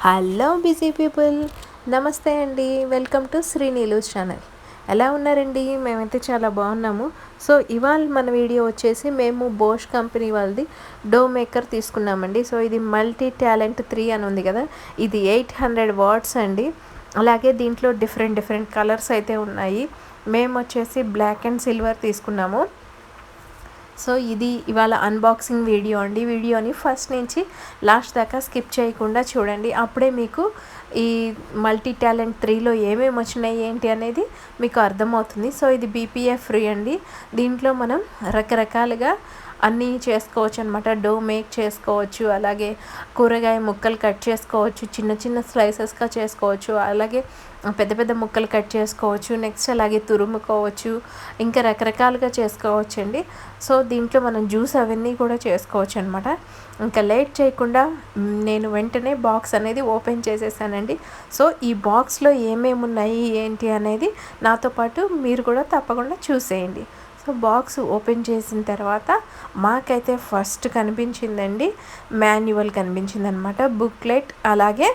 Hello busy people, నమస్తే అండి. Welcome to Srinilu's channel. ఎలా ఉన్నారండి? మేమైతే చాలా బాగున్నాము. సో ఇవాళ మన వీడియో వచ్చేసి మేము బోష్ కంపెనీ వాళ్ళది డో మేకర్ తీసుకున్నామండి. సో ఇది మల్టీ టాలెంట్ 3 అని ఉంది కదా, ఇది 800 వాట్స్ అండి. అలాగే దీంట్లో డిఫరెంట్ కలర్స్ అయితే ఉన్నాయి. మేము వచ్చేసి బ్లాక్ అండ్ సిల్వర్ తీసుకున్నాము. సో ఇది ఇవాళ అన్బాక్సింగ్ వీడియో అండి. వీడియోని ఫస్ట్ నుంచి లాస్ట్ దాకా స్కిప్ చేయకుండా చూడండి. అప్పుడే మీకు ఈ మల్టీ టాలెంట్ 3లో ఏమేమి వచ్చినాయి ఏంటి అనేది మీకు అర్థమవుతుంది. సో ఇది బీపీఎఫ్ ఫ్రీ అండి. దీంట్లో మనం రకరకాలుగా అన్నీ చేసుకోవచ్చు అనమాట. డో మేక్ చేసుకోవచ్చు, అలాగే కూరగాయ ముక్కలు కట్ చేసుకోవచ్చు, చిన్న చిన్న స్లైసెస్గా చేసుకోవచ్చు, అలాగే పెద్ద పెద్ద ముక్కలు కట్ చేసుకోవచ్చు, నెక్స్ట్ అలాగే తురుముకోవచ్చు, ఇంకా రకరకాలుగా చేసుకోవచ్చు అండి. సో దీంట్లో మనం జ్యూస్ అవన్నీ కూడా చేసుకోవచ్చు అనమాట. ఇంకా లేట్ చేయకుండా నేను వెంటనే బాక్స్ అనేది ఓపెన్ చేసేసానండి. సో ఈ బాక్స్లో ఏమేమి ఉన్నాయి ఏంటి అనేది నాతో పాటు మీరు కూడా తప్పకుండా చూసేయండి. సో బాక్స్ ఓపెన్ చేసిన తర్వాత మాకైతే ఫస్ట్ కనిపించిందండి మాన్యువల్ కనిపించింది అనమాట, బుక్లెట్, అలాగే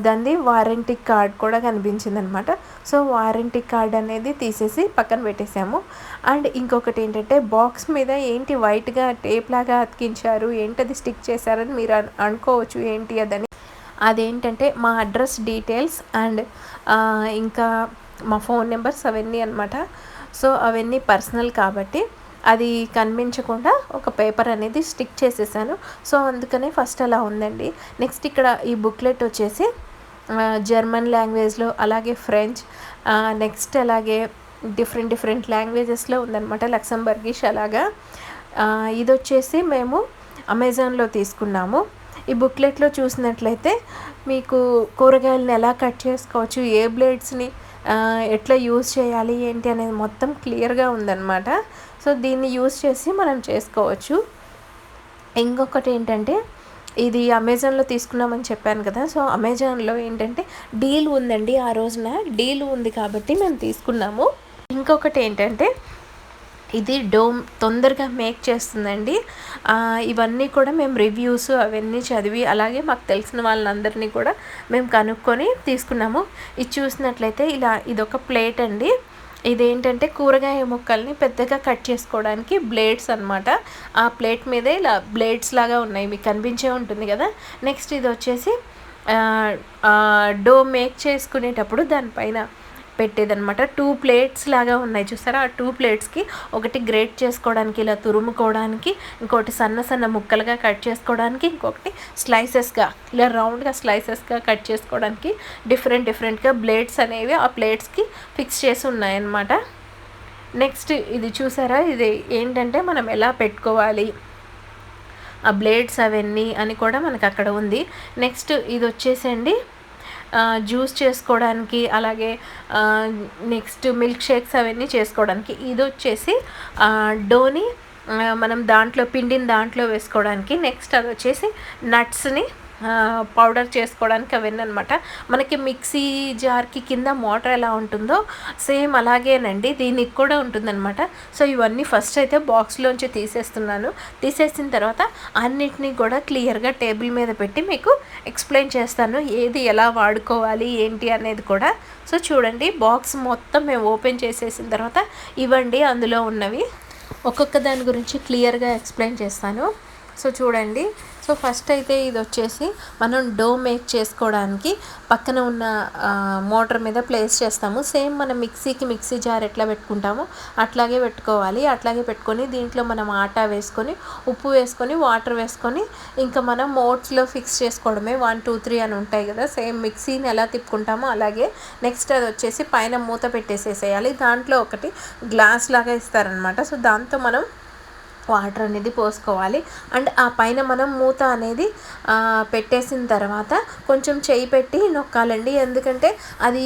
దాన్ని వారంటీ కార్డ్ కూడా కనిపించింది అనమాట. సో వారంటీ కార్డ్ అనేది తీసేసి పక్కన పెట్టేసాము. అండ్ ఇంకొకటి ఏంటంటే బాక్స్ మీద ఏంటి వైట్గా టేప్ లాగా అతికించారు, ఏంటది స్టిక్ చేశారని మీరు అనుకోవచ్చు ఏంటి అదని. అదేంటంటే మా అడ్రస్ డీటెయిల్స్ అండ్ ఇంకా మా ఫోన్ నెంబర్స్ అవన్నీ అనమాట. సో అవన్నీ పర్సనల్ కాబట్టి అది కనిపించకుండా ఒక పేపర్ అనేది స్టిక్ చేసేసాను. సో అందుకనే ఫస్ట్ అలా ఉందండి. నెక్స్ట్ ఇక్కడ ఈ బుక్లెట్ వచ్చేసి జర్మన్ లాంగ్వేజ్లో, అలాగే ఫ్రెంచ్, నెక్స్ట్ అలాగే డిఫరెంట్ లాంగ్వేజెస్లో ఉందన్నమాట, లక్సంబర్గిష్ అలాగా. ఇది వచ్చేసి మేము అమెజాన్లో తీసుకున్నాము. ఈ బుక్లెట్లో చూసినట్లయితే మీకు కూరగాయలను ఎలా కట్ చేసుకోవచ్చు, ఏ బ్లేడ్స్ని ఎట్లా యూజ్ చేయాలి ఏంటి అనేది మొత్తం క్లియర్గా ఉందన్నమాట. సో దీన్ని యూజ్ చేసి మనం చేసుకోవచ్చు. ఇంకొకటి ఏంటంటే ఇది అమెజాన్లో తీసుకున్నామని చెప్పాను కదా. సో అమెజాన్లో ఏంటంటే డీల్ ఉందండి, ఆ రోజున డీల్ ఉంది కాబట్టి మేము తీసుకున్నాము. ఇంకొకటి ఏంటంటే ఇది డోమ్ తొందరగా మేక్ చేస్తుందండి. ఇవన్నీ కూడా మేము రివ్యూస్ అవన్నీ చదివి, అలాగే మాకు తెలిసిన వాళ్ళందరినీ కూడా మేము కనుక్కొని తీసుకున్నాము. ఇది చూసినట్లయితే ఇలా ఇదొక ప్లేట్ అండి. ఇదేంటంటే కూరగాయ ముక్కల్ని పెద్దగా కట్ చేసుకోవడానికి బ్లేడ్స్ అనమాట. ఆ ప్లేట్ మీదే ఇలా బ్లేడ్స్ లాగా ఉన్నాయి, మీకు కనిపించే ఉంటుంది కదా. నెక్స్ట్ ఇది వచ్చేసి డో మేక్ చేసుకునేటప్పుడు దానిపైన పెట్టేదనమాట. 2 ప్లేట్స్ లాగా ఉన్నాయి చూసారా. ఆ 2 ప్లేట్స్కి ఒకటి గ్రేట్ చేసుకోవడానికి ఇలా తురుముకోవడానికి, ఇంకోటి సన్న ముక్కలుగా కట్ చేసుకోవడానికి, ఇంకొకటి స్లైసెస్గా ఇలా రౌండ్గా స్లైసెస్గా కట్ చేసుకోవడానికి డిఫరెంట్గా బ్లేడ్స్ అనేవి ఆ ప్లేట్స్కి ఫిక్స్ చేసి ఉన్నాయన్నమాట. నెక్స్ట్ ఇది చూసారా, ఇది ఏంటంటే మనం ఎలా పెట్టుకోవాలి ఆ బ్లేడ్స్ అవన్నీ అని కూడా మనకు అక్కడ ఉంది. నెక్స్ట్ ఇది వచ్చేసండి జ్యూస్ చేసుకోవడానికి, అలాగే నెక్స్ట్ మిల్క్ షేక్స్ అవన్నీ చేసుకోవడానికి. ఇది వచ్చేసి డోని మనం పిండిని దాంట్లో వేసుకోవడానికి. నెక్స్ట్ అది వచ్చేసి నట్స్ని పౌడర్ చేసుకోవడానికి అవన్నీ అనమాట. మనకి మిక్సీ జార్కి కింద మోటార్ ఎలా ఉంటుందో సేమ్ అలాగేనండి దీనికి కూడా ఉంటుందన్నమాట. సో ఇవన్నీ ఫస్ట్ అయితే బాక్స్లోంచి తీసేసిన తర్వాత అన్నిటినీ కూడా క్లియర్గా టేబుల్ మీద పెట్టి మీకు ఎక్స్ప్లెయిన్ చేస్తాను ఏది ఎలా వాడుకోవాలి ఏంటి అనేది కూడా. సో చూడండి, బాక్స్ మొత్తం మేము ఓపెన్ చేసేసిన తర్వాత ఇవ్వండి అందులో ఉన్నవి ఒక్కొక్క దాని గురించి క్లియర్గా ఎక్స్ప్లెయిన్ చేస్తాను. సో చూడండి, సో ఫస్ట్ అయితే ఇది వచ్చేసి మనం డో మేక్ చేసుకోవడానికి పక్కన ఉన్న మోటార్ మీద ప్లేస్ చేస్తాము. సేమ్ మనం మిక్సీ జార్ ఎట్లా పెట్టుకుంటామో అట్లాగే పెట్టుకోవాలి. అట్లాగే పెట్టుకొని దీంట్లో మనం ఆటా వేసుకొని, ఉప్పు వేసుకొని, వాటర్ వేసుకొని ఇంకా మనం మోడ్స్లో ఫిక్స్ చేసుకోవడమే. 1 2 3 అని ఉంటాయి కదా, సేమ్ మిక్సీని ఎలా తిప్పుకుంటామో అలాగే. నెక్స్ట్ అది వచ్చేసి పైన మూత పెట్టేసేసేయాలి. దాంట్లో ఒకటి గ్లాస్ లాగా ఇస్తారనమాట. సో దాంతో మనం వాటర్ అనేది పోసుకోవాలి. అండ్ ఆ పైన మనం మూత అనేది పెట్టేసిన తర్వాత కొంచెం చేయి పెట్టి నొక్కాలండి, ఎందుకంటే అది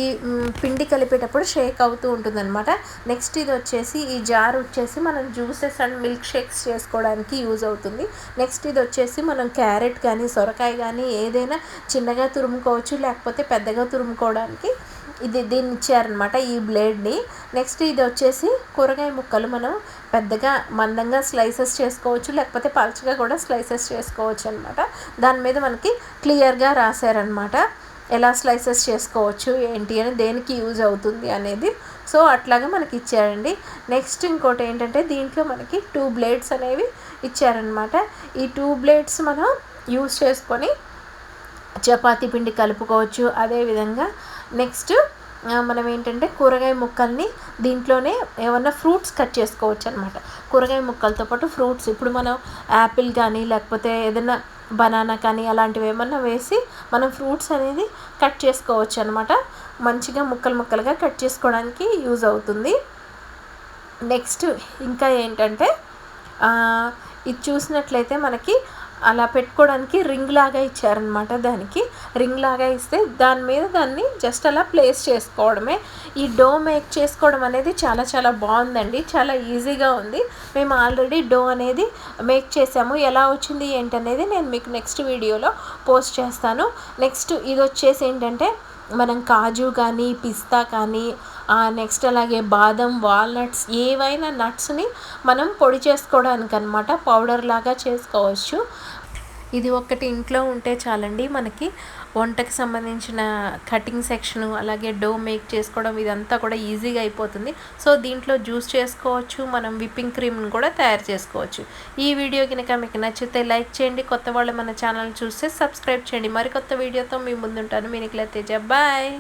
పిండి కలిపేటప్పుడు షేక్ అవుతూ ఉంటుందన్నమాట. నెక్స్ట్ ఇది వచ్చేసి ఈ జార్ వచ్చేసి మనం జ్యూసెస్ అండ్ మిల్క్ షేక్స్ చేసుకోవడానికి యూజ్ అవుతుంది. నెక్స్ట్ ఇది వచ్చేసి మనం క్యారెట్ కానీ సొరకాయ కానీ ఏదైనా చిన్నగా తురుముకోవచ్చు, లేకపోతే పెద్దగా తురుముకోవడానికి దీన్ని ఇచ్చారనమాట, ఈ బ్లేడ్ని. నెక్స్ట్ ఇది వచ్చేసి కూరగాయ ముక్కలు మనం పెద్దగా మందంగా స్లైసెస్ చేసుకోవచ్చు, లేకపోతే పల్చగా కూడా స్లైసెస్ చేసుకోవచ్చు అనమాట. దాని మీద మనకి క్లియర్గా రాశారనమాట ఎలా స్లైసెస్ చేసుకోవచ్చు ఏంటి అని, దేనికి యూజ్ అవుతుంది అనేది. సో అట్లాగా మనకి ఇచ్చారండి. నెక్స్ట్ ఇంకోటి ఏంటంటే దీంట్లో మనకి 2 బ్లేడ్స్ అనేవి ఇచ్చారనమాట. ఈ 2 బ్లేడ్స్ మనం యూజ్ చేసుకొని చపాతీ పిండి కలుపుకోవచ్చు. అదేవిధంగా నెక్స్ట్ మనం ఏంటంటే కూరగాయ ముక్కల్ని దీంట్లోనే ఏమన్నా ఫ్రూట్స్ కట్ చేసుకోవచ్చు అనమాట. కూరగాయ ముక్కలతో పాటు ఫ్రూట్స్, ఇప్పుడు మనం యాపిల్ కానీ లేకపోతే ఏదైనా బనానా కానీ అలాంటివి ఏమన్నా వేసి మనం ఫ్రూట్స్ అనేది కట్ చేసుకోవచ్చు అనమాట. మంచిగా ముక్కలు ముక్కలుగా కట్ చేసుకోవడానికి యూజ్ అవుతుంది. నెక్స్ట్ ఇంకా ఏంటంటే ఇది చూసినట్లయితే మనకి అలా పెట్టుకోవడానికి రింగ్ లాగా ఇచ్చారనమాట. దానికి రింగ్ లాగా ఇస్తే దాని మీద దాన్ని జస్ట్ అలా ప్లేస్ చేసుకోవడమే. ఈ డో మేక్ చేసుకోవడం అనేది చాలా చాలా బాగుందండి, చాలా ఈజీగా ఉంది. మేము ఆల్రెడీ డో అనేది మేక్ చేసాము, ఎలా వచ్చింది ఏంటనేది నేను మీకు నెక్స్ట్ వీడియోలో పోస్ట్ చేస్తాను. నెక్స్ట్ ఇది వచ్చేసి ఏంటంటే మనం కాజు కానీ పిస్తా కానీ నెక్స్ట్ అలాగే బాదం, వాల్నట్స్, ఏవైనా నట్స్ని మనం పొడి చేసుకోవడానికి అనమాట, పౌడర్ లాగా చేసుకోవచ్చు. ఇది ఒక్కటి ఇంట్లో ఉంటే చాలండి, మనకి వంటకి సంబంధించిన కటింగ్ సెక్షను అలాగే డో మేక్ చేసుకోవడం ఇదంతా కూడా ఈజీగా అయిపోతుంది. సో దీంట్లో జ్యూస్ చేసుకోవచ్చు, మనం విప్పింగ్ క్రీమ్ని కూడా తయారు చేసుకోవచ్చు. ఈ వీడియో కనుక మీకు నచ్చితే లైక్ చేయండి, కొత్త వాళ్ళు మన ఛానల్ చూస్తే సబ్స్క్రైబ్ చేయండి. మరికొత్త వీడియోతో మీ ముందుంటాను. మీ నిఖిల తేజ. బాయ్.